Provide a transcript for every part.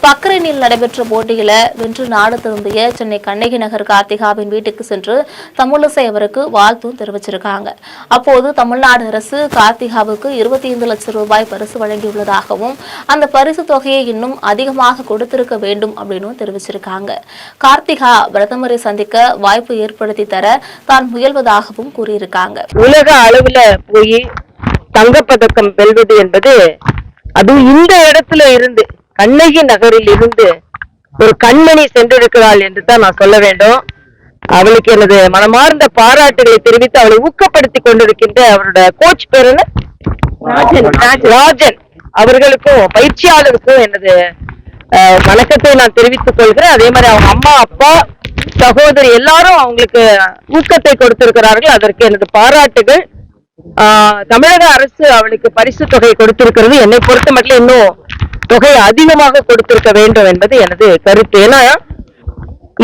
பக்ரைனில் நடைபெற்ற போட்டியில வென்று நாடு திரும்பிய சென்னை கண்ணகி நகர் கார்த்திகாவின் வீட்டுக்கு சென்று தமிழிசை அவருக்கு வாழ்த்தும் தெரிவிச்சிருக்காங்க. அப்போது தமிழ்நாடு அரசு கார்த்திகாவுக்கு 25 லட்சம் ரூபாய் பரிசு வழங்கியுள்ளதாகவும் அந்த பரிசு தொகையை இன்னும் அதிகமாக கொடுத்திருக்க வேண்டும் அப்படின்னு தெரிவிச்சிருக்காங்க. கார்த்திகா பிரதமரை சந்திக்க வாய்ப்பு ஏற்படுத்தி தர தான் முயல்வதாகவும் கூறியிருக்காங்க. உலக அளவுல போய் தங்கப்பதக்கம் வெல்வது என்பது அதுவும் இந்த இடத்துல இருந்து கண்ணகி நகரில் இருந்து ஒரு கண்மணி சென்றிருக்கிறாள் என்று தான் நான் சொல்ல வேண்டும். அவளுக்கு எனது மனமார்ந்த பாராட்டுகளை தெரிவித்து அவளை ஊக்கப்படுத்தி கொண்டிருக்கின்ற அவரோட கோச் பேர் என்ன, ராஜன் அவர்களுக்கும் பயிற்சியாளருக்கும் எனது வணக்கத்தை நான் தெரிவித்துக் கொள்கிறேன். அதே மாதிரி அவங்க அம்மா அப்பா சகோதரி எல்லாரும் அவங்களுக்கு ஊக்கத்தை கொடுத்திருக்கிறார்கள். அதற்கு எனது பாராட்டுகள். தமிழக அரசு அவளுக்கு பரிசு தொகை கொடுத்திருக்கிறது. என்னை பொறுத்த மட்டும் இன்னும் தொகை அதிகமாக கொடுத்திருக்க வேண்டும் என்பது எனது கருத்து. ஏன்னா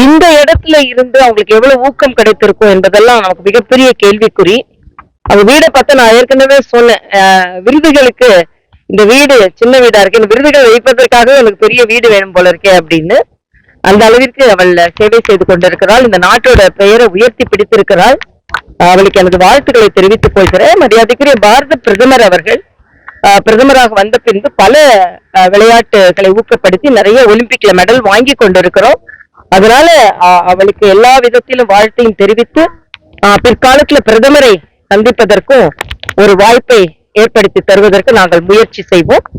இந்த இடத்துல இருந்து அவங்களுக்கு எவ்வளவு ஊக்கம் கிடைத்திருக்கும் என்பதெல்லாம் நமக்கு மிகப்பெரிய கேள்விக்குறி. அவங்க வீடை பார்த்து நான் ஏற்கனவே சொன்னேன், விருதுகளுக்கு இந்த வீடு சின்ன வீடா இருக்கு, இந்த விருதுகள் வைப்பதற்காக எனக்கு பெரிய வீடு வேணும் போல இருக்கே அப்படின்னு அந்த அளவிற்கு அவள் சேவை செய்து கொண்டிருக்கிறாள். இந்த நாட்டோட பெயரை உயர்த்தி பிடித்திருக்கிறாள். அவளுக்கு எனது வாழ்த்துக்களை தெரிவித்துக் கொள்கிறேன். மரியாதைக்குரிய பாரத பிரதமர் அவர்கள் பிரதமராக வந்த பின்பு பல விளையாட்டுகளை ஊக்கப்படுத்தி நிறைய ஒலிம்பிக்ல மெடல் வாங்கி கொண்டிருக்கிறோம். அதனால அவளுக்கு எல்லா விதத்திலும் வாழ்த்தையும் தெரிவித்து பிற்காலத்துல பிரதமரை சந்திப்பதற்கும் ஒரு வாய்ப்பை ஏற்படுத்தி தருவதற்கு நாங்கள் முயற்சி செய்வோம்.